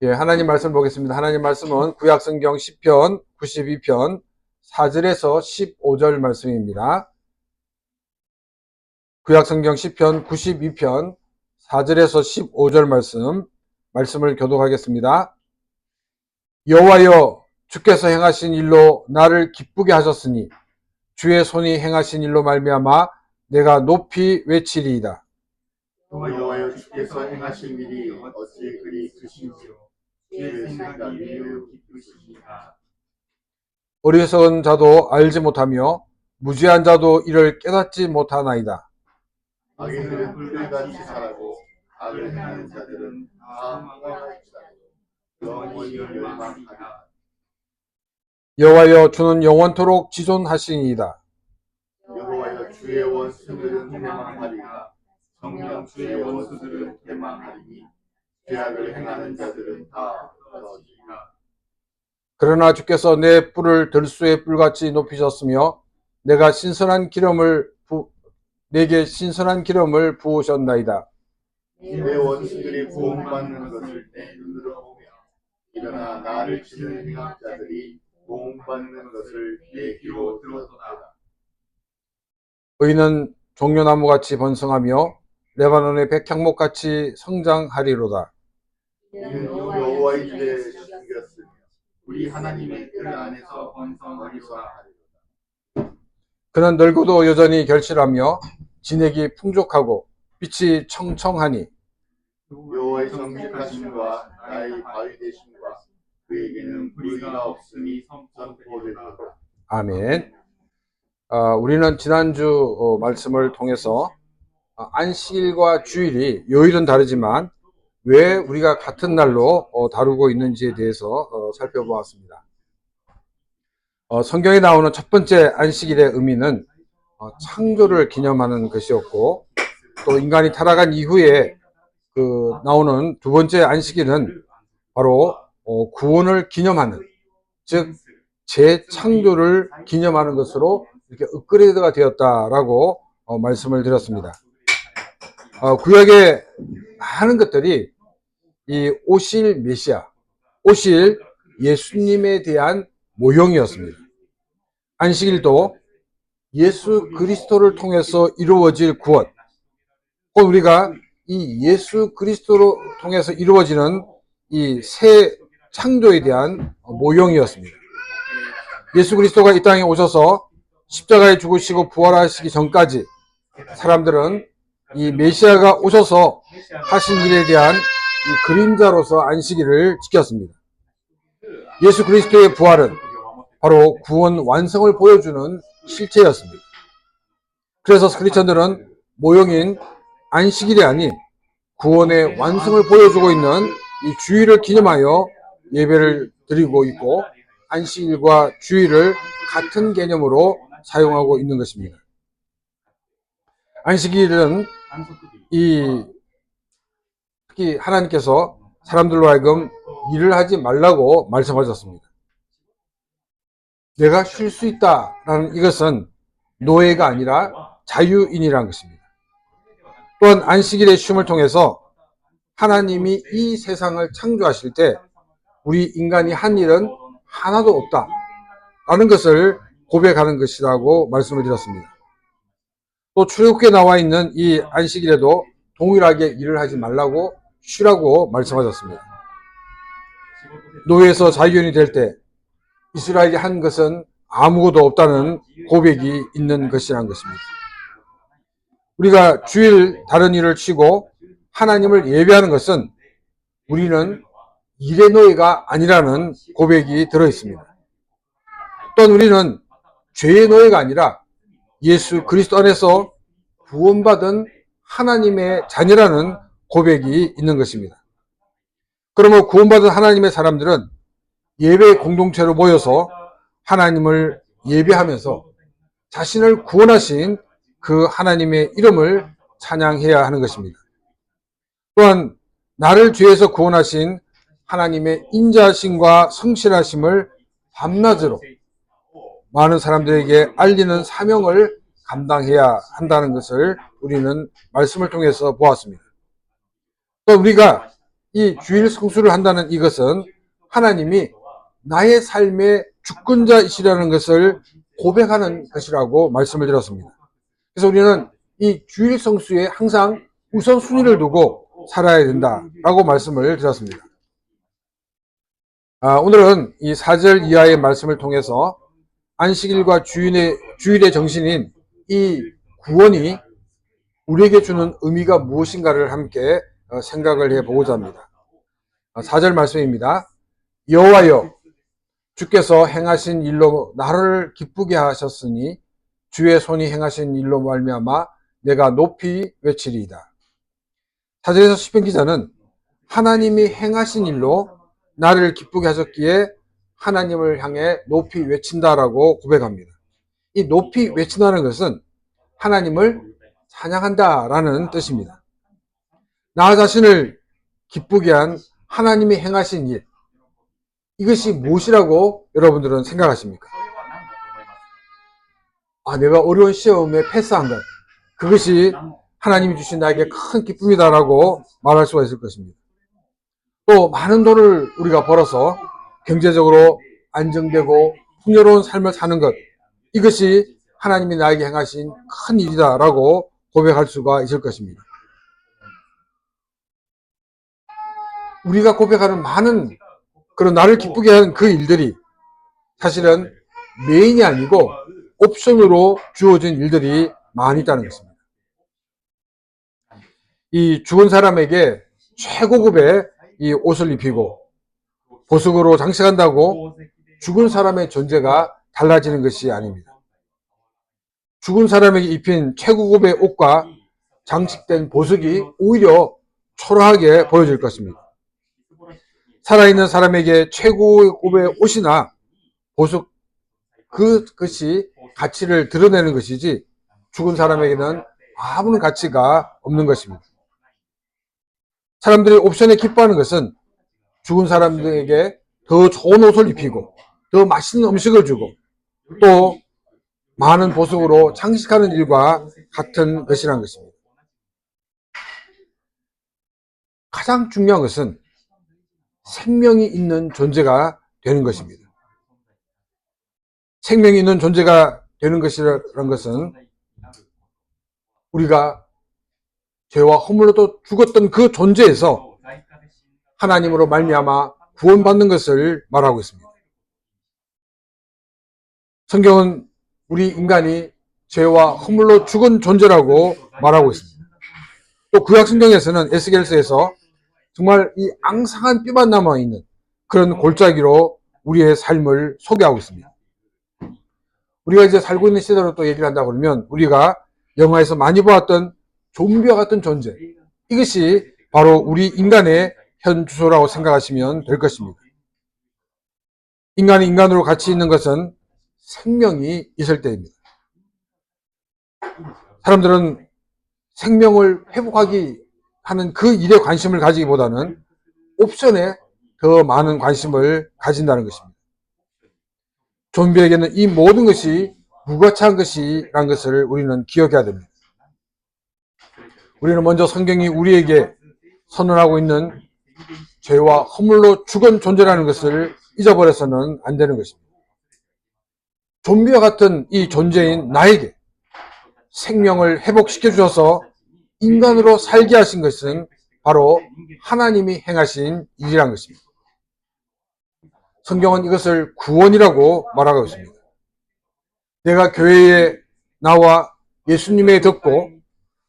예, 하나님 말씀 보겠습니다. 하나님 말씀은 구약성경 10편 92편 4절에서 15절 말씀입니다. 구약성경 10편 92편 4절에서 15절 말씀을 교독하겠습니다. 여호와여, 주께서 행하신 일로 나를 기쁘게 하셨으니 주의 손이 행하신 일로 말미암아 내가 높이 외치리이다. 여호와여, 주께서 행하신 일이 어찌 그리 크신지요. 주의 생각이 매우 기쁘시니까. 어리석은 자도 알지 못하며 무지한 자도 이를 깨닫지 못하나이다. 악인들은 불같이 살아고 악을 행하는 자들은 다 망하리라. 영원히 멸망하리라. 여호와여, 주는 영원토록 지존하시니이다. 여호와여, 주의 원수들은 패망하리라. 정녕 주의 원수들은 패망하리니 죄악을 행하는 자들은 다 떨어지리라. 그러나 주께서 내 뿔을 들소의 뿔같이 높이셨으며 내게 신선한 기름을 부으셨나이다. 내 원수들이 구원받는 것을 내 눈으로 보며 일어나 나를 치는 행악자들이 구원받는 것을 내 귀로 들었도다. 의인은 종려나무같이 번성하며 레바논의 백향목같이 성장하리로다. 이는 여호와의 집에 숨겼으며 우리 하나님의 뜰 안에서 번성하리로다. 그는 늙어도 여전히 결실하며 진액이 풍족하고 빛이 청청하니 여호와의 정직하심과 나의 바위 되심과 그에게는 불의가 없음이 선포되리로다. 아멘. 우리는 지난주 말씀을 통해서 안식일과 주일이 요일은 다르지만 왜 우리가 같은 날로 다루고 있는지에 대해서 살펴보았습니다. 성경에 나오는 첫 번째 안식일의 의미는 창조를 기념하는 것이었고, 또 인간이 타락한 이후에 나오는 두 번째 안식일은 바로 구원을 기념하는, 즉 재창조를 기념하는 것으로 이렇게 업그레이드가 되었다라고 말씀을 드렸습니다. 구약의 많은 것들이 이 오실 메시아, 오실 예수님에 대한 모형이었습니다. 안식일도 예수 그리스도를 통해서 이루어질 구원, 곧 우리가 이 예수 그리스도로 통해서 이루어지는 이 새 창조에 대한 모형이었습니다. 예수 그리스도가 이 땅에 오셔서 십자가에 죽으시고 부활하시기 전까지 사람들은 이 메시아가 오셔서 하신 일에 대한 이 그림자로서 안식일을 지켰습니다. 예수 그리스도의 부활은 바로 구원 완성을 보여주는 실체였습니다. 그래서 크리스천들은 모형인 안식일이 아닌 구원의 완성을 보여주고 있는 이 주일을 기념하여 예배를 드리고 있고, 안식일과 주일을 같은 개념으로 사용하고 있는 것입니다. 안식일은 특히 하나님께서 사람들로 하여금 일을 하지 말라고 말씀하셨습니다. 내가 쉴 수 있다라는 이것은 노예가 아니라 자유인이라는 것입니다. 또한 안식일의 쉼을 통해서 하나님이 이 세상을 창조하실 때 우리 인간이 한 일은 하나도 없다라는 것을 고백하는 것이라고 말씀을 드렸습니다. 또 출애굽기에 나와 있는 이 안식일에도 동일하게 일을 하지 말라고 쉬라고 말씀하셨습니다. 노예에서 자유인이 될 때 이스라엘이 한 것은 아무것도 없다는 고백이 있는 것이라는 것입니다. 우리가 주일 다른 일을 치고 하나님을 예배하는 것은 우리는 일의 노예가 아니라는 고백이 들어있습니다. 또한 우리는 죄의 노예가 아니라 예수 그리스도 안에서 구원받은 하나님의 자녀라는 고백이 있는 것입니다. 그러면 구원받은 하나님의 사람들은 예배 공동체로 모여서 하나님을 예배하면서 자신을 구원하신 그 하나님의 이름을 찬양해야 하는 것입니다. 또한 나를 죄에서 구원하신 하나님의 인자하심과 성실하심을 밤낮으로 많은 사람들에게 알리는 사명을 감당해야 한다는 것을 우리는 말씀을 통해서 보았습니다. 또 우리가 이 주일 성수를 한다는 이것은 하나님이 나의 삶의 주권자이시라는 것을 고백하는 것이라고 말씀을 드렸습니다. 그래서 우리는 이 주일 성수에 항상 우선순위를 두고 살아야 된다라고 말씀을 드렸습니다. 오늘은 이 4절 이하의 말씀을 통해서 안식일과 주일의 정신인 이 구원이 우리에게 주는 의미가 무엇인가를 함께 생각을 해보고자 합니다. 4절 말씀입니다. 여호와여, 주께서 행하신 일로 나를 기쁘게 하셨으니 주의 손이 행하신 일로 말미암아 내가 높이 외치리이다. 4절에서 시편 기자는 하나님이 행하신 일로 나를 기쁘게 하셨기에 하나님을 향해 높이 외친다라고 고백합니다. 이 높이 외친다는 것은 하나님을 찬양한다라는 뜻입니다. 나 자신을 기쁘게 한 하나님이 행하신 일, 이것이 무엇이라고 여러분들은 생각하십니까? 내가 어려운 시험에 패스한 것, 그것이 하나님이 주신 나에게 큰 기쁨이다라고 말할 수가 있을 것입니다. 또 많은 돈을 우리가 벌어서 경제적으로 안정되고 풍요로운 삶을 사는 것, 이것이 하나님이 나에게 행하신 큰 일이다라고 고백할 수가 있을 것입니다. 우리가 고백하는 많은 그런 나를 기쁘게 하는 그 일들이 사실은 메인이 아니고 옵션으로 주어진 일들이 많이 있다는 것입니다. 이 죽은 사람에게 최고급의 이 옷을 입히고 보석으로 장식한다고 죽은 사람의 존재가 달라지는 것이 아닙니다. 죽은 사람에게 입힌 최고급의 옷과 장식된 보석이 오히려 초라하게 보여질 것입니다. 살아있는 사람에게 최고급의 옷이나 보석, 그것이 가치를 드러내는 것이지 죽은 사람에게는 아무런 가치가 없는 것입니다. 사람들이 옵션에 기뻐하는 것은 죽은 사람들에게 더 좋은 옷을 입히고 더 맛있는 음식을 주고 또 많은 보석으로 장식하는 일과 같은 것이라는 것입니다. 가장 중요한 것은 생명이 있는 존재가 되는 것입니다. 생명이 있는 존재가 되는 것이라는 것은 우리가 죄와 허물로 죽었던 그 존재에서 하나님으로 말미암아 구원받는 것을 말하고 있습니다. 성경은 우리 인간이 죄와 허물로 죽은 존재라고 말하고 있습니다. 또 구약 성경에서는 에스겔서에서 정말 이 앙상한 뼈만 남아있는 그런 골짜기로 우리의 삶을 소개하고 있습니다. 우리가 이제 살고 있는 시대로 또 얘기를 한다 그러면 우리가 영화에서 많이 보았던 좀비와 같은 존재, 이것이 바로 우리 인간의 현 주소라고 생각하시면 될 것입니다. 인간이 인간으로 같이 있는 것은 생명이 있을 때입니다. 사람들은 생명을 회복하기 하는 그 일에 관심을 가지기보다는 옵션에 더 많은 관심을 가진다는 것입니다. 좀비에게는 이 모든 것이 무가치한 것이라는 것을 우리는 기억해야 됩니다. 우리는 먼저 성경이 우리에게 선언하고 있는 죄와 허물로 죽은 존재라는 것을 잊어버려서는 안 되는 것입니다. 좀비와 같은 이 존재인 나에게 생명을 회복시켜 주셔서 인간으로 살게 하신 것은 바로 하나님이 행하신 일이라는 것입니다. 성경은 이것을 구원이라고 말하고 있습니다. 내가 교회에 나와 예수님의 듣고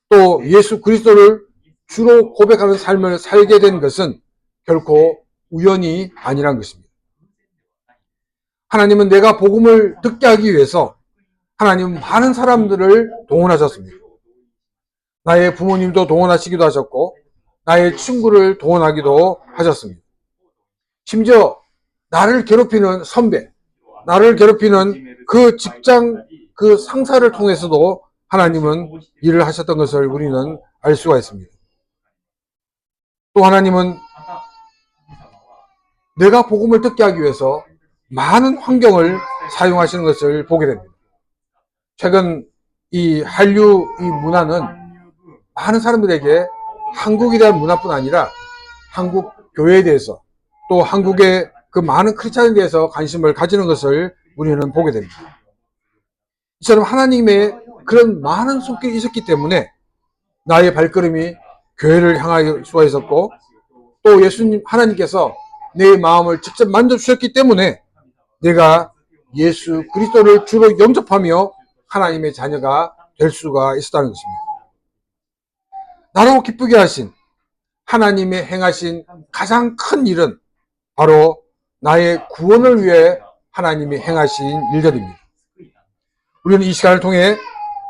또 예수 그리스도를 주로 고백하는 삶을 살게 된 것은 결코 우연이 아니란 것입니다. 하나님은 내가 복음을 듣게 하기 위해서 하나님은 많은 사람들을 동원하셨습니다. 나의 부모님도 동원하시기도 하셨고 나의 친구를 동원하기도 하셨습니다. 심지어 나를 괴롭히는 선배, 나를 괴롭히는 그 직장 그 상사를 통해서도 하나님은 일을 하셨던 것을 우리는 알 수가 있습니다. 또 하나님은 내가 복음을 듣게 하기 위해서 많은 환경을 사용하시는 것을 보게 됩니다. 최근 이 한류 이 문화는 많은 사람들에게 한국에 대한 문화뿐 아니라 한국 교회에 대해서 또 한국의 그 많은 크리스찬에 대해서 관심을 가지는 것을 우리는 보게 됩니다. 이처럼 하나님의 그런 많은 손길이 있었기 때문에 나의 발걸음이 교회를 향할 수가 있었고, 또 예수님 하나님께서 내 마음을 직접 만져주셨기 때문에 내가 예수 그리스도를 주로 영접하며 하나님의 자녀가 될 수가 있었다는 것입니다. 나라고 기쁘게 하신 하나님의 행하신 가장 큰 일은 바로 나의 구원을 위해 하나님이 행하신 일들입니다. 우리는 이 시간을 통해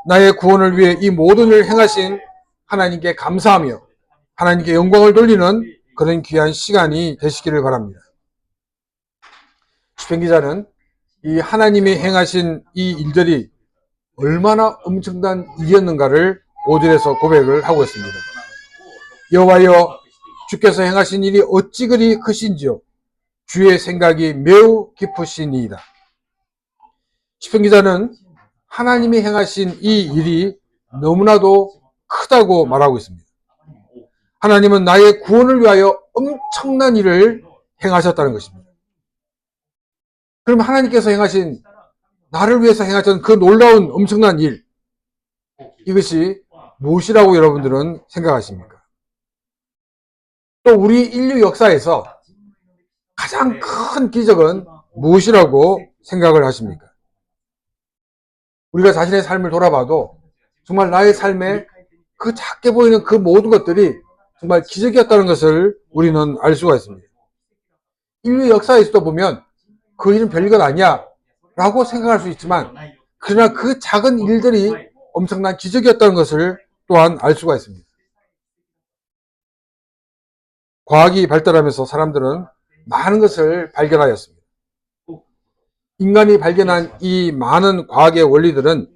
나의 구원을 위해 이 모든 일을 행하신 하나님께 감사하며 하나님께 영광을 돌리는 그런 귀한 시간이 되시기를 바랍니다. 시편 기자는 이 하나님이 행하신 이 일들이 얼마나 엄청난 일이었는가를 5절에서 고백을 하고 있습니다. 여호와여, 주께서 행하신 일이 어찌 그리 크신지요, 주의 생각이 매우 깊으시니이다. 시편 기자는 하나님이 행하신 이 일이 너무나도 크다고 말하고 있습니다. 하나님은 나의 구원을 위하여 엄청난 일을 행하셨다는 것입니다. 그럼 하나님께서 행하신, 나를 위해서 행하신 그 놀라운 엄청난 일, 이것이 무엇이라고 여러분들은 생각하십니까? 또 우리 인류 역사에서 가장 큰 기적은 무엇이라고 생각을 하십니까? 우리가 자신의 삶을 돌아봐도 정말 나의 삶에 그 작게 보이는 그 모든 것들이 정말 기적이었다는 것을 우리는 알 수가 있습니다. 인류 역사에서도 보면 그 일은 별것 아니야 라고 생각할 수 있지만, 그러나 그 작은 일들이 엄청난 기적이었다는 것을 또한 알 수가 있습니다. 과학이 발달하면서 사람들은 많은 것을 발견하였습니다. 인간이 발견한 이 많은 과학의 원리들은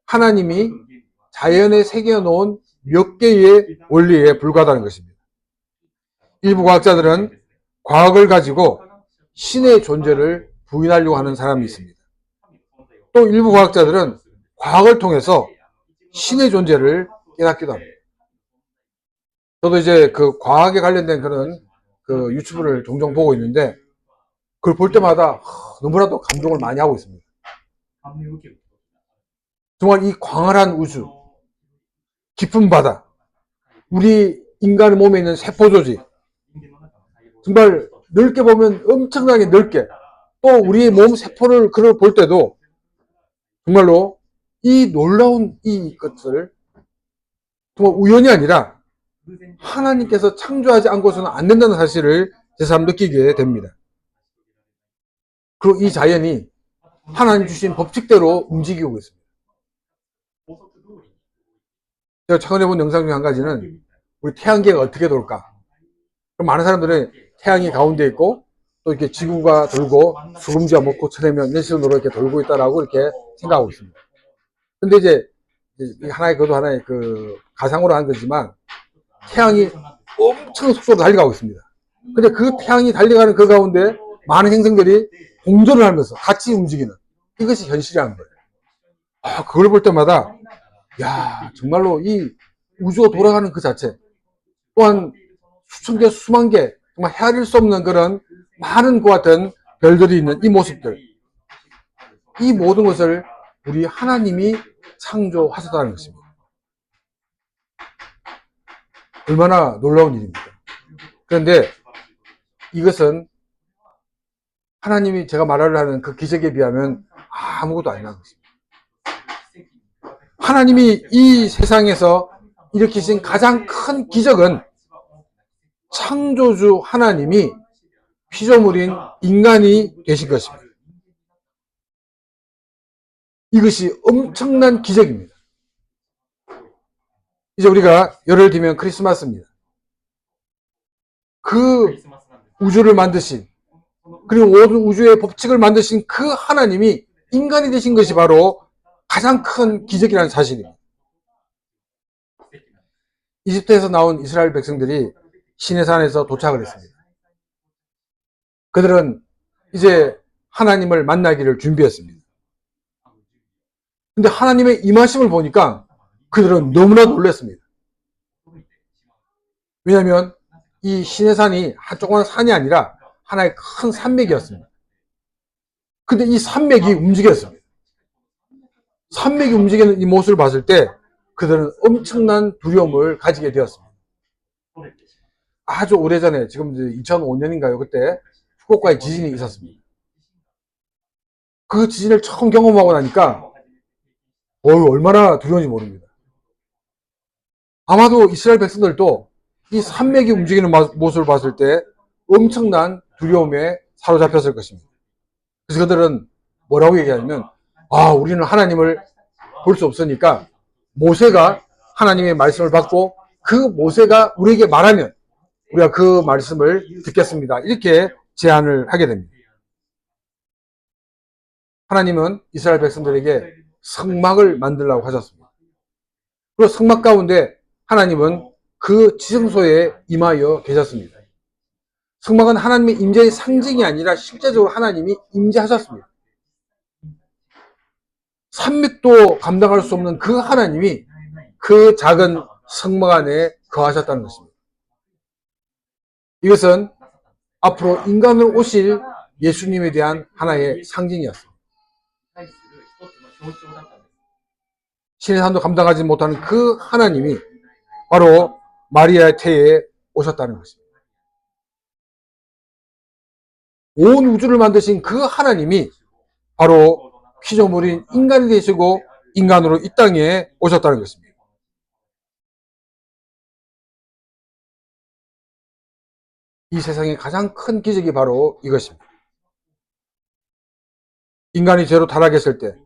하나님이 자연에 새겨놓은 몇 개의 원리에 불과하다는 것입니다. 일부 과학자들은 과학을 가지고 신의 존재를 부인하려고 하는 사람이 있습니다. 또 일부 과학자들은 과학을 통해서 신의 존재를 깨닫기도 합니다. 저도 이제 그 과학에 관련된 그런 그 유튜브를 종종 보고 있는데, 그걸 볼 때마다 너무나도 감동을 많이 하고 있습니다. 정말 이 광활한 우주, 깊은 바다, 우리 인간의 몸에 있는 세포 조직, 정말 넓게 보면 엄청나게 넓게, 또 우리의 몸 세포를 그걸 볼 때도 정말로 이 놀라운 이 것을 정말 우연이 아니라 하나님께서 창조하지 않고서는 안 된다는 사실을 새삼 느끼게 됩니다. 그리고 이 자연이 하나님 주신 법칙대로 움직이고 있습니다. 제가 최근에 본 영상 중에 한 가지는 우리 태양계가 어떻게 돌까? 그럼 많은 사람들은 태양이 가운데 있고 또 이렇게 지구가 돌고 수금지가 먹고 쳐내면 이런 식으로 이렇게 돌고 있다라고 이렇게 생각하고 있습니다. 근데 이제 하나의, 그것도 하나의 그 가상으로 한 거지만, 태양이 엄청 속도로 달려가고 있습니다. 근데 그 태양이 달려가는 그 가운데 많은 행성들이 공존을 하면서 같이 움직이는, 이것이 현실이라는 거예요. 그걸 볼 때마다 야, 정말로 이 우주가 돌아가는 그 자체, 또한 수천 개, 수만 개, 정말 헤아릴 수 없는 그런 많은 것 같은 별들이 있는 이 모습들, 이 모든 것을 우리 하나님이 창조하셨다는 것입니다. 얼마나 놀라운 일입니까? 그런데 이것은 하나님이 제가 말하려 하는 그 기적에 비하면 아무것도 아니라는 것입니다. 하나님이 이 세상에서 일으키신 가장 큰 기적은 창조주 하나님이 피조물인 인간이 되신 것입니다. 이것이 엄청난 기적입니다. 이제 우리가 열흘 뒤면 크리스마스입니다. 그 우주를 만드신, 그리고 모든 우주의 법칙을 만드신 그 하나님이 인간이 되신 것이 바로 가장 큰 기적이라는 사실입니다. 이집트에서 나온 이스라엘 백성들이 시내산에서 도착을 했습니다. 그들은 이제 하나님을 만나기를 준비했습니다. 근데 하나님의 임하심을 보니까 그들은 너무나 놀랐습니다. 왜냐하면 이 시내산이 한쪽만 산이 아니라 하나의 큰 산맥이었습니다. 근데 이 산맥이 움직였습니다. 산맥이 움직이는 이 모습을 봤을 때 그들은 엄청난 두려움을 가지게 되었습니다. 아주 오래전에, 지금 2005년인가요? 그때 후쿠오카에 지진이 있었습니다. 그 지진을 처음 경험하고 나니까 얼마나 두려운지 모릅니다. 아마도 이스라엘 백성들도 이 산맥이 움직이는 모습을 봤을 때 엄청난 두려움에 사로잡혔을 것입니다. 그래서 그들은 뭐라고 얘기하냐면, 우리는 하나님을 볼 수 없으니까 모세가 하나님의 말씀을 받고 그 모세가 우리에게 말하면 우리가 그 말씀을 듣겠습니다. 이렇게 제안을 하게 됩니다. 하나님은 이스라엘 백성들에게 성막을 만들라고 하셨습니다. 그리고 성막 가운데 하나님은 그 지성소에 임하여 계셨습니다. 성막은 하나님의 임재의 상징이 아니라 실제적으로 하나님이 임재하셨습니다. 산맥도 감당할 수 없는 그 하나님이 그 작은 성막 안에 거하셨다는 것입니다. 이것은 앞으로 인간으로 오실 예수님에 대한 하나의 상징이었습니다. 신의 산도 감당하지 못하는 그 하나님이 바로 마리아의 태에 오셨다는 것입니다. 온 우주를 만드신 그 하나님이 바로 피조물인 인간이 되시고 인간으로 이 땅에 오셨다는 것입니다. 이 세상의 가장 큰 기적이 바로 이것입니다. 인간이 죄로 타락했을 때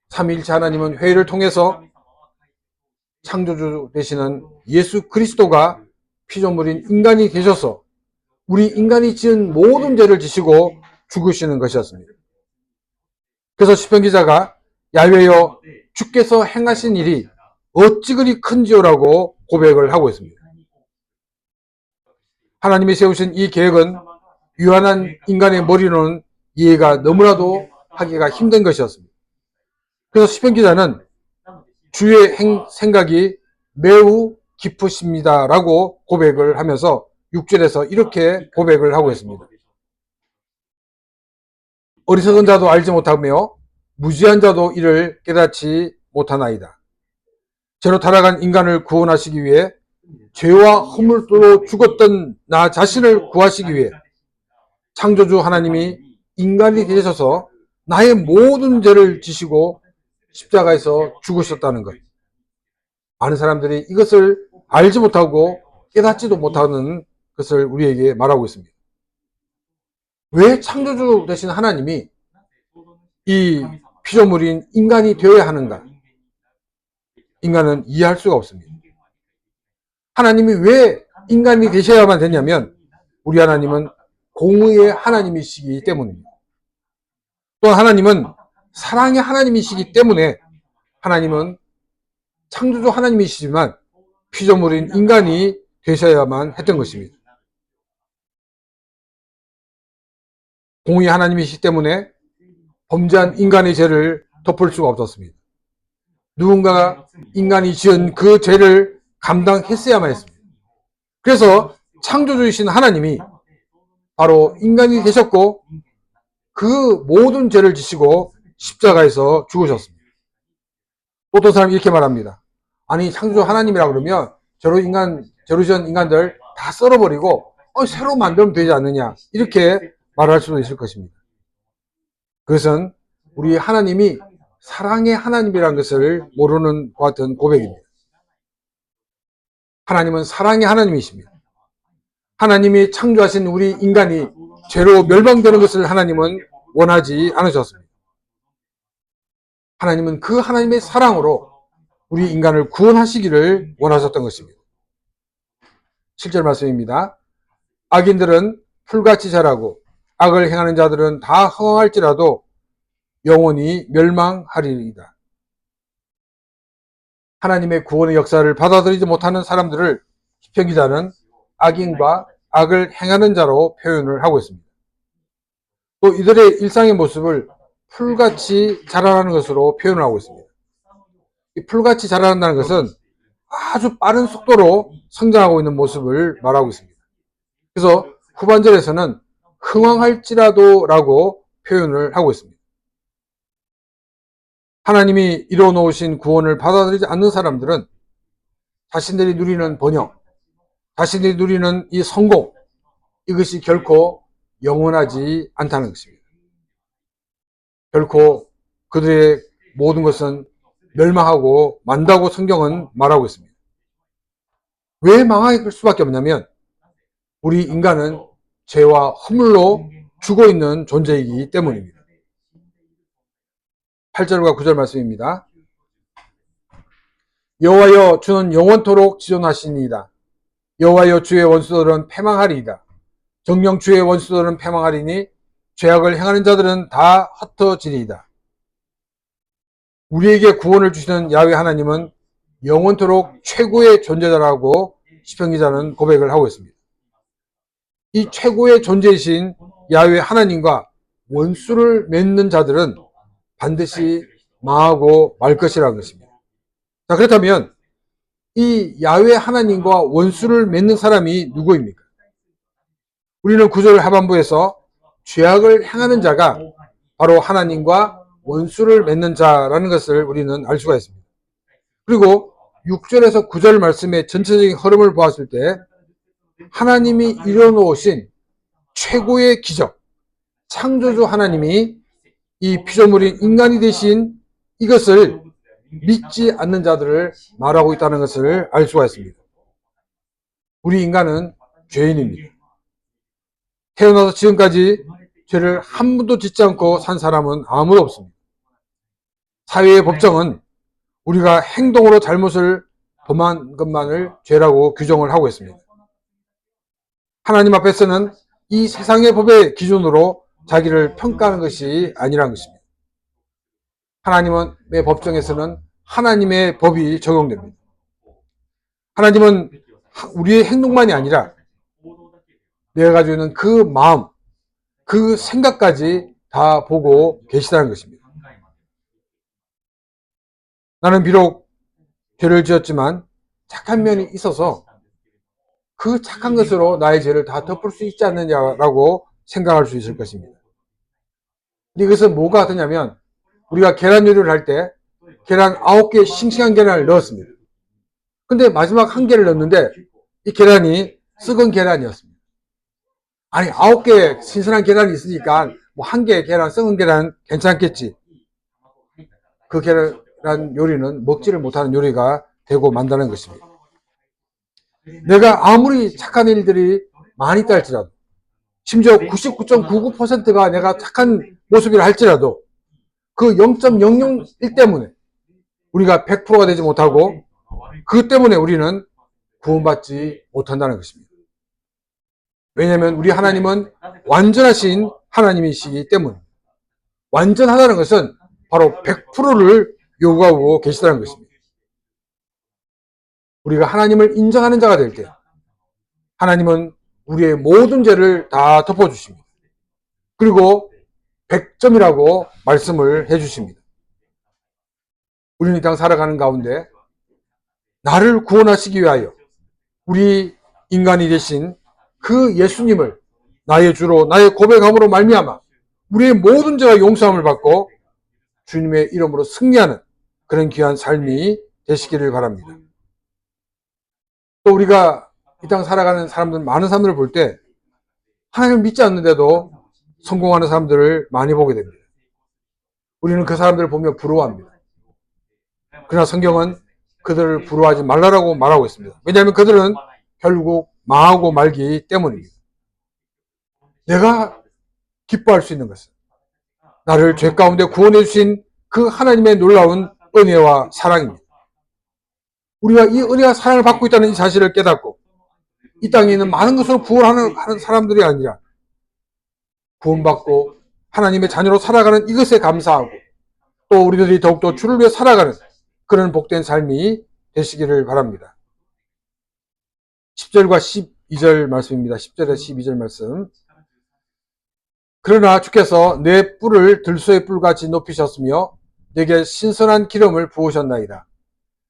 삼위일체 하나님은 회의를 통해서 창조주 되시는 예수 그리스도가 피조물인 인간이 되셔서 우리 인간이 지은 모든 죄를 지시고 죽으시는 것이었습니다. 그래서 시편 기자가 야훼여 주께서 행하신 일이 어찌 그리 큰지요라고 고백을 하고 있습니다. 하나님이 세우신 이 계획은 유한한 인간의 머리로는 이해가 너무나도 하기가 힘든 것이었습니다. 그래서 시편 기자는 주의 생각이 매우 깊으십니다라고 고백을 하면서 6절에서 이렇게 고백을 하고 있습니다. 어리석은 자도 알지 못하며 무지한 자도 이를 깨닫지 못하나이다. 죄로 타락한 인간을 구원하시기 위해 죄와 허물로 죽었던 나 자신을 구하시기 위해 창조주 하나님이 인간이 되셔서 나의 모든 죄를 지시고 십자가에서 죽으셨다는 것. 많은 사람들이 이것을 알지 못하고 깨닫지도 못하는 것을 우리에게 말하고 있습니다. 왜 창조주 되신 하나님이 이 피조물인 인간이 되어야 하는가? 인간은 이해할 수가 없습니다. 하나님이 왜 인간이 되셔야만 되냐면 우리 하나님은 공의의 하나님이시기 때문입니다. 또한 하나님은 사랑의 하나님이시기 때문에 하나님은 창조주 하나님이시지만 피조물인 인간이 되셔야만 했던 것입니다. 공의 하나님이시기 때문에 범죄한 인간의 죄를 덮을 수가 없었습니다. 누군가가 인간이 지은 그 죄를 감당했어야만 했습니다. 그래서 창조주이신 하나님이 바로 인간이 되셨고 그 모든 죄를 지시고 십자가에서 죽으셨습니다. 어떤 사람이 이렇게 말합니다. 아니 창조주 하나님이라 그러면 죄로 지은 인간들 다 썰어버리고 새로 만들면 되지 않느냐 이렇게 말할 수도 있을 것입니다. 그것은 우리 하나님이 사랑의 하나님이라는 것을 모르는 것 같은 고백입니다. 하나님은 사랑의 하나님이십니다. 하나님이 창조하신 우리 인간이 죄로 멸망되는 것을 하나님은 원하지 않으셨습니다. 하나님은 그 하나님의 사랑으로 우리 인간을 구원하시기를 원하셨던 것입니다. 7절 말씀입니다. 악인들은 풀같이 자라고 악을 행하는 자들은 다 흥황할지라도 영원히 멸망하리이다. 하나님의 구원의 역사를 받아들이지 못하는 사람들을 시편 기자는 악인과 악을 행하는 자로 표현을 하고 있습니다. 또 이들의 일상의 모습을 풀같이 자라나는 것으로 표현을 하고 있습니다. 이 풀같이 자라난다는 것은 아주 빠른 속도로 성장하고 있는 모습을 말하고 있습니다. 그래서 후반절에서는 흥왕할지라도라고 표현을 하고 있습니다. 하나님이 이루어 놓으신 구원을 받아들이지 않는 사람들은 자신들이 누리는 번영, 자신들이 누리는 이 성공, 이것이 결코 영원하지 않다는 것입니다. 결코 그들의 모든 것은 멸망하고 만다고 성경은 말하고 있습니다. 왜 망할 수밖에 없냐면 우리 인간은 죄와 허물로 죽어 있는 존재이기 때문입니다. 8절과 9절 말씀입니다. 여호와여 주는 영원토록 지존하시니이다. 여호와여 주의 원수들은 패망하리이다. 정령 주의 원수들은 패망하리니 죄악을 행하는 자들은 다 흩어지리이다. 우리에게 구원을 주시는 야훼 하나님은 영원토록 최고의 존재다라고 시편 기자는 고백을 하고 있습니다. 이 최고의 존재이신 야훼 하나님과 원수를 맺는 자들은 반드시 망하고 말 것이라는 것입니다. 자, 그렇다면 이 야훼 하나님과 원수를 맺는 사람이 누구입니까? 우리는 9절 하반부에서 죄악을 행하는 자가 바로 하나님과 원수를 맺는 자라는 것을 우리는 알 수가 있습니다. 그리고 6절에서 9절 말씀의 전체적인 흐름을 보았을 때 하나님이 이뤄놓으신 최고의 기적, 창조주 하나님이 이 피조물인 인간이 되신 이것을 믿지 않는 자들을 말하고 있다는 것을 알 수가 있습니다. 우리 인간은 죄인입니다. 태어나서 지금까지 죄를 한 번도 짓지 않고 산 사람은 아무도 없습니다. 사회의 법정은 우리가 행동으로 잘못을 범한 것만을 죄라고 규정을 하고 있습니다. 하나님 앞에서는 이 세상의 법의 기준으로 자기를 평가하는 것이 아니라는 것입니다. 하나님의 법정에서는 하나님의 법이 적용됩니다. 하나님은 우리의 행동만이 아니라 내가 가지고 있는 그 마음, 그 생각까지 다 보고 계시다는 것입니다. 나는 비록 죄를 지었지만 착한 면이 있어서 그 착한 것으로 나의 죄를 다 덮을 수 있지 않느냐라고 생각할 수 있을 것입니다. 이것은 뭐가 같으냐면 우리가 계란 요리를 할 때 계란 9개 싱싱한 계란을 넣었습니다. 근데 마지막 한 개를 넣었는데 이 계란이 썩은 계란이었습니다. 아니 9개 신선한 계란이 있으니까 뭐 한 개 계란 썩은 계란 괜찮겠지. 그 계란 요리는 먹지를 못하는 요리가 되고 만다는 것입니다. 내가 아무리 착한 일들이 많이 있다 할지라도 심지어 99.99%가 내가 착한 모습이라 할지라도 그 0.001 때문에 우리가 100%가 되지 못하고 그 때문에 우리는 구원받지 못한다는 것입니다. 왜냐하면 우리 하나님은 완전하신 하나님이시기 때문입니다. 완전하다는 것은 바로 100%를 요구하고 계시다는 것입니다. 우리가 하나님을 인정하는 자가 될 때 하나님은 우리의 모든 죄를 다 덮어주십니다. 그리고 100점이라고 말씀을 해주십니다. 우리는 이 땅 살아가는 가운데 나를 구원하시기 위하여 우리 인간이 되신 그 예수님을 나의 주로 나의 고백함으로 말미암아 우리의 모든 죄가 용서함을 받고 주님의 이름으로 승리하는 그런 귀한 삶이 되시기를 바랍니다. 또 우리가 이 땅 살아가는 사람들, 많은 사람들을 볼 때 하나님을 믿지 않는데도 성공하는 사람들을 많이 보게 됩니다. 우리는 그 사람들을 보며 부러워합니다. 그러나 성경은 그들을 부러워하지 말라라고 말하고 있습니다. 왜냐하면 그들은 결국 망하고 말기 때문입니다. 내가 기뻐할 수 있는 것은 나를 죄 가운데 구원해 주신 그 하나님의 놀라운 은혜와 사랑입니다. 우리가 이 은혜와 사랑을 받고 있다는 이 사실을 깨닫고 이 땅에 있는 많은 것으로 구원하는 사람들이 아니라 구원받고 하나님의 자녀로 살아가는 이것에 감사하고 또 우리들이 더욱더 주를 위해 살아가는 그런 복된 삶이 되시기를 바랍니다. 10절과 12절 말씀입니다. 10절에 12절 말씀. 그러나 주께서 내 뿔을 들소의 뿔같이 높이셨으며 내게 신선한 기름을 부으셨나이다.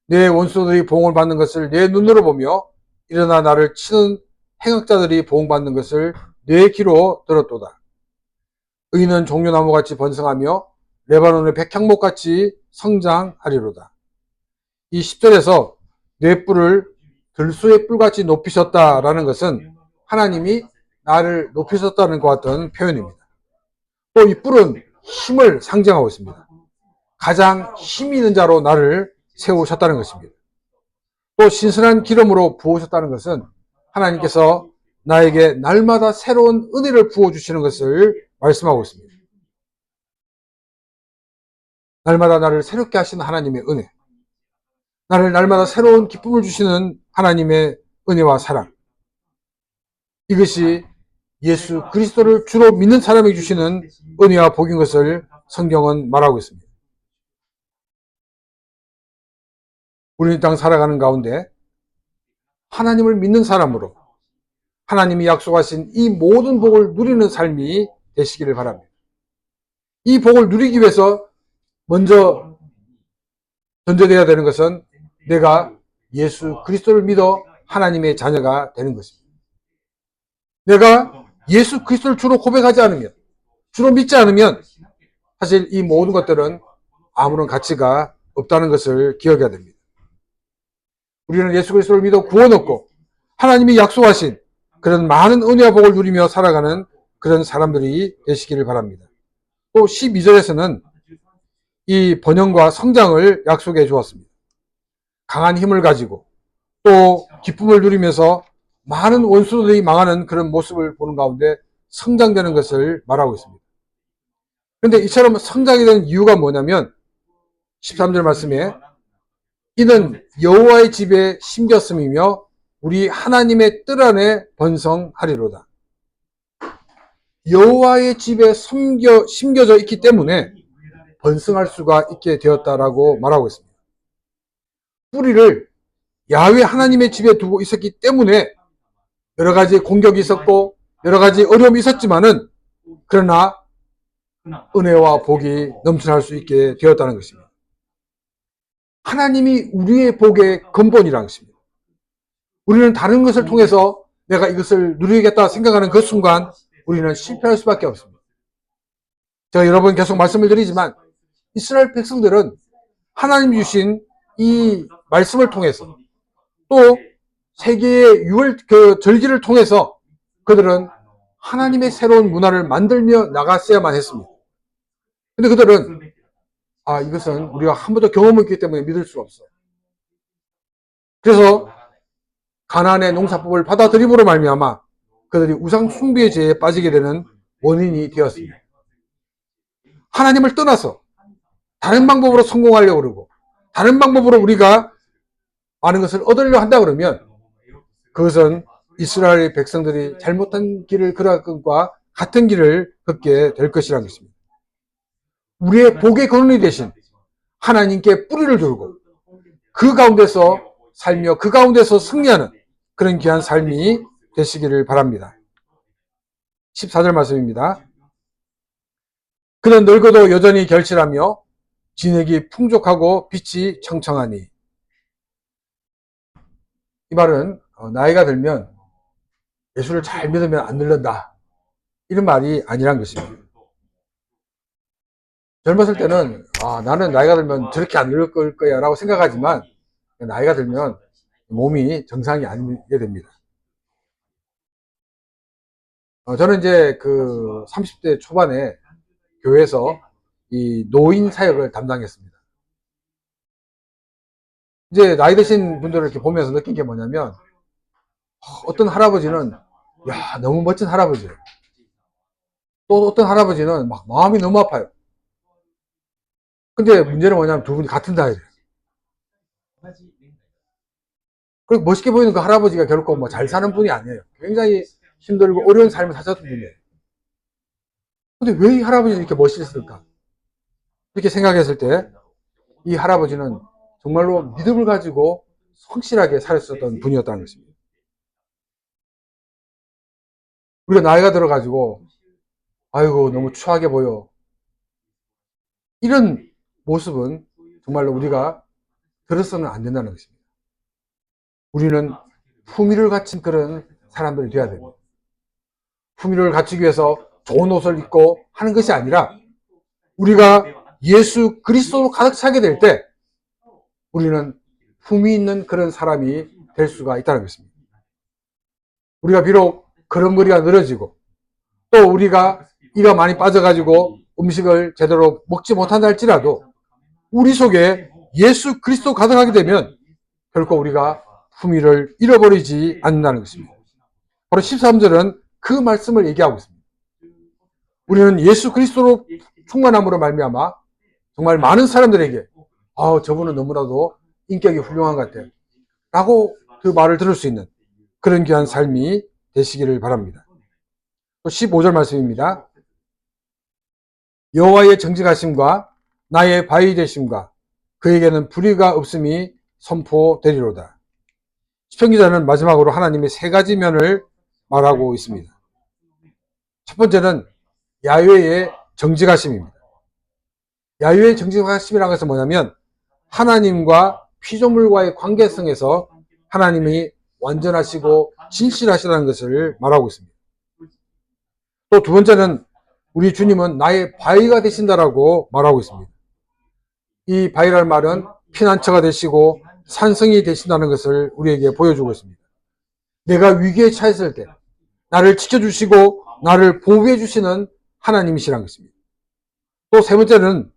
내 원수들이 보응을 받는 것을 내 눈으로 보며 일어나 나를 치는 행악자들이 보응받는 것을 내 귀로 들었도다. 의인은 종려나무같이 번성하며 레바논의 백향목같이 성장하리로다. 이 10절에서 내 뿔을 들소의 뿔같이 높이셨다라는 것은 하나님이 나를 높이셨다는 것 같은 표현입니다. 또 이 뿔은 힘을 상징하고 있습니다. 가장 힘 있는 자로 나를 세우셨다는 것입니다. 또 신선한 기름으로 부으셨다는 것은 하나님께서 나에게 날마다 새로운 은혜를 부어주시는 것을 말씀하고 있습니다. 날마다 나를 새롭게 하시는 하나님의 은혜, 나를 날마다 새로운 기쁨을 주시는 하나님의 은혜와 사랑, 이것이 예수 그리스도를 주로 믿는 사람에게 주시는 은혜와 복인 것을 성경은 말하고 있습니다. 우리는 이 땅 살아가는 가운데 하나님을 믿는 사람으로 하나님이 약속하신 이 모든 복을 누리는 삶이 되시기를 바랍니다. 이 복을 누리기 위해서 먼저 전제되어야 되는 것은 내가 예수 그리스도를 믿어 하나님의 자녀가 되는 것입니다. 내가 예수 그리스도를 주로 고백하지 않으면, 주로 믿지 않으면 사실 이 모든 것들은 아무런 가치가 없다는 것을 기억해야 됩니다. 우리는 예수 그리스도를 믿어 구원 얻고 하나님이 약속하신 그런 많은 은혜와 복을 누리며 살아가는 그런 사람들이 되시기를 바랍니다. 또 12절에서는 이 번영과 성장을 약속해 주었습니다. 강한 힘을 가지고 또 기쁨을 누리면서 많은 원수들이 망하는 그런 모습을 보는 가운데 성장되는 것을 말하고 있습니다. 그런데 이처럼 성장이 되는 이유가 뭐냐면 13절 말씀에 이는 여호와의 집에 심겼음이며 우리 하나님의 뜰 안에 번성하리로다. 여호와의 집에 심겨져 있기 때문에 번성할 수가 있게 되었다라고 말하고 있습니다. 뿌리를 야훼 하나님의 집에 두고 있었기 때문에 여러 가지 공격이 있었고 여러 가지 어려움이 있었지만은 그러나 은혜와 복이 넘쳐날 수 있게 되었다는 것입니다. 하나님이 우리의 복의 근본이라는 것입니다. 우리는 다른 것을 통해서 내가 이것을 누리겠다 생각하는 그 순간 우리는 실패할 수밖에 없습니다. 제가 여러 번 계속 말씀을 드리지만 이스라엘 백성들은 하나님 주신 이 말씀을 통해서 또 세계의 절기를 통해서 그들은 하나님의 새로운 문화를 만들며 나갔어야만 했습니다. 근데 그들은 이것은 우리가 한 번도 경험했기 때문에 믿을 수 없어. 그래서 가나안의 농사법을 받아들임으로 말미암아 그들이 우상 숭배의 죄에 빠지게 되는 원인이 되었습니다. 하나님을 떠나서 다른 방법으로 성공하려고 그러고 다른 방법으로 우리가 많은 것을 얻으려 한다 그러면 그것은 이스라엘 백성들이 잘못한 길을 걸어갈 것과 같은 길을 걷게 될 것이라는 것입니다. 우리의 복의 근원이 되신 하나님께 뿌리를 두고 그 가운데서 살며 그 가운데서 승리하는 그런 귀한 삶이 되시기를 바랍니다. 14절 말씀입니다. 그는 늙어도 여전히 결실하며 진액이 풍족하고 빛이 청청하니. 이 말은 나이가 들면 예수를 잘 믿으면 안 늙는다 이런 말이 아니란 것입니다. 젊었을 때는 나는 나이가 들면 저렇게 안 늙을 거야 라고 생각하지만 나이가 들면 몸이 정상이 아니게 됩니다. 저는 이제 그 30대 초반에 교회에서 이 노인 사역을 담당했습니다. 이제 나이 드신 분들을 이렇게 보면서 느낀 게 뭐냐면 어떤 할아버지는 너무 멋진 할아버지예요. 또 어떤 할아버지는 막 마음이 너무 아파요. 근데 문제는 뭐냐면 두 분이 같은 나이래요. 그리고 멋있게 보이는 그 할아버지가 결코 뭐 잘 사는 분이 아니에요. 굉장히 힘들고 어려운 삶을 사셨던 분이에요. 근데 왜 이 할아버지는 이렇게 멋있을까? 이렇게 생각했을 때 이 할아버지는 정말로 믿음을 가지고 성실하게 살았었던 분이었다는 것입니다. 우리가 나이가 들어가지고 아이고 너무 추하게 보여. 이런 모습은 정말로 우리가 들어서는 안 된다는 것입니다. 우리는 품위를 갖춘 그런 사람들이 되어야 됩니다. 품위를 갖추기 위해서 좋은 옷을 입고 하는 것이 아니라 우리가 예수 그리스도로 가득 차게 될 때 우리는 품위 있는 그런 사람이 될 수가 있다는 것입니다. 우리가 비록 걸음걸이가 늘어지고 또 우리가 이가 많이 빠져가지고 음식을 제대로 먹지 못한다 할지라도 우리 속에 예수 그리스도 가득하게 되면 결코 우리가 품위를 잃어버리지 않는다는 것입니다. 바로 13절은 그 말씀을 얘기하고 있습니다. 우리는 예수 그리스도로 충만함으로 말미암아 정말 많은 사람들에게 저분은 너무나도 인격이 훌륭한 것 같아요 라고 그 말을 들을 수 있는 그런 귀한 삶이 되시기를 바랍니다. 또 15절 말씀입니다. 여호와의 정직하심과 나의 바위 되심과 그에게는 불의가 없음이 선포되리로다. 시편 기자는 마지막으로 하나님의 세 가지 면을 말하고 있습니다. 첫 번째는 야훼의 정직하심입니다. 야훼의 정직하심이라는 것은 뭐냐면 하나님과 피조물과의 관계성에서 하나님이 완전하시고 진실하시다는 것을 말하고 있습니다. 또 두 번째는 우리 주님은 나의 바위가 되신다라고 말하고 있습니다. 이 바위라는 말은 피난처가 되시고 산성이 되신다는 것을 우리에게 보여주고 있습니다. 내가 위기에 처했을 때 나를 지켜주시고 나를 보호해 주시는 하나님이시라는 것입니다. 또 세 번째는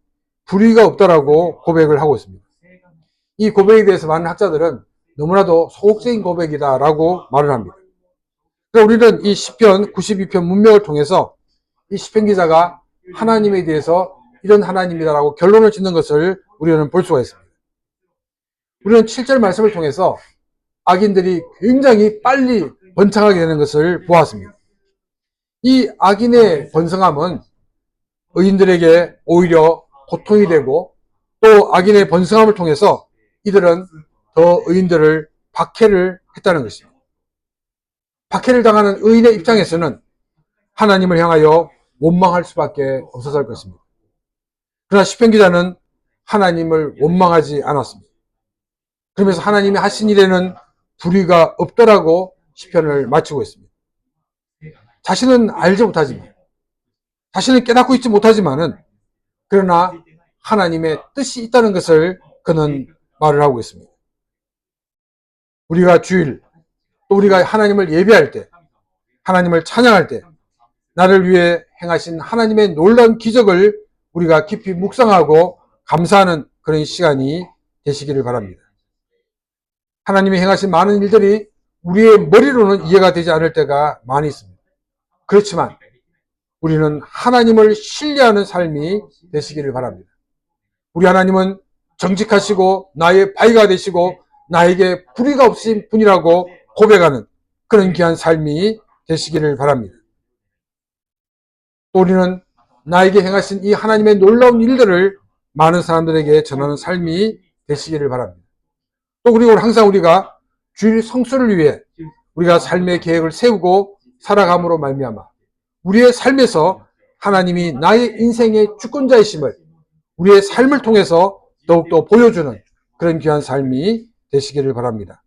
불의가 없다라고 고백을 하고 있습니다. 이 고백에 대해서 많은 학자들은 너무나도 소극적인 고백이다라고 말을 합니다. 그래서 우리는 이 시편 92편 문맥을 통해서 이 시편 기자가 하나님에 대해서 이런 하나님이다라고 결론을 짓는 것을 우리는 볼 수가 있습니다. 우리는 7절 말씀을 통해서 악인들이 굉장히 빨리 번창하게 되는 것을 보았습니다. 이 악인의 번성함은 의인들에게 오히려 고통이 되고 또 악인의 번성함을 통해서 이들은 더 의인들을 박해를 했다는 것입니다. 박해를 당하는 의인의 입장에서는 하나님을 향하여 원망할 수밖에 없었을 것입니다. 그러나 시편 기자는 하나님을 원망하지 않았습니다. 그러면서 하나님이 하신 일에는 불의가 없더라고 시편을 마치고 있습니다. 자신은 알지 못하지만, 자신은 깨닫고 있지 못하지만은, 그러나 하나님의 뜻이 있다는 것을 그는 말을 하고 있습니다. 우리가 주일, 또 우리가 하나님을 예배할 때, 하나님을 찬양할 때, 나를 위해 행하신 하나님의 놀라운 기적을 우리가 깊이 묵상하고 감사하는 그런 시간이 되시기를 바랍니다. 하나님이 행하신 많은 일들이 우리의 머리로는 이해가 되지 않을 때가 많이 있습니다. 그렇지만 우리는 하나님을 신뢰하는 삶이 되시기를 바랍니다. 우리 하나님은 정직하시고 나의 바위가 되시고 나에게 불의가 없으신 분이라고 고백하는 그런 귀한 삶이 되시기를 바랍니다. 또 우리는 나에게 행하신 이 하나님의 놀라운 일들을 많은 사람들에게 전하는 삶이 되시기를 바랍니다. 또 그리고 항상 우리가 주일 성수를 위해 우리가 삶의 계획을 세우고 살아감으로 말미암아 우리의 삶에서 하나님이 나의 인생의 주권자이심을 우리의 삶을 통해서 더욱더 보여주는 그런 귀한 삶이 되시기를 바랍니다.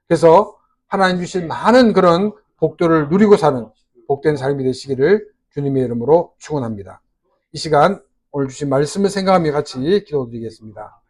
그래서 하나님 주신 많은 그런 복들을 누리고 사는 복된 삶이 되시기를 주님의 이름으로 축원합니다. 이 시간 오늘 주신 말씀을 생각하며 같이 기도드리겠습니다.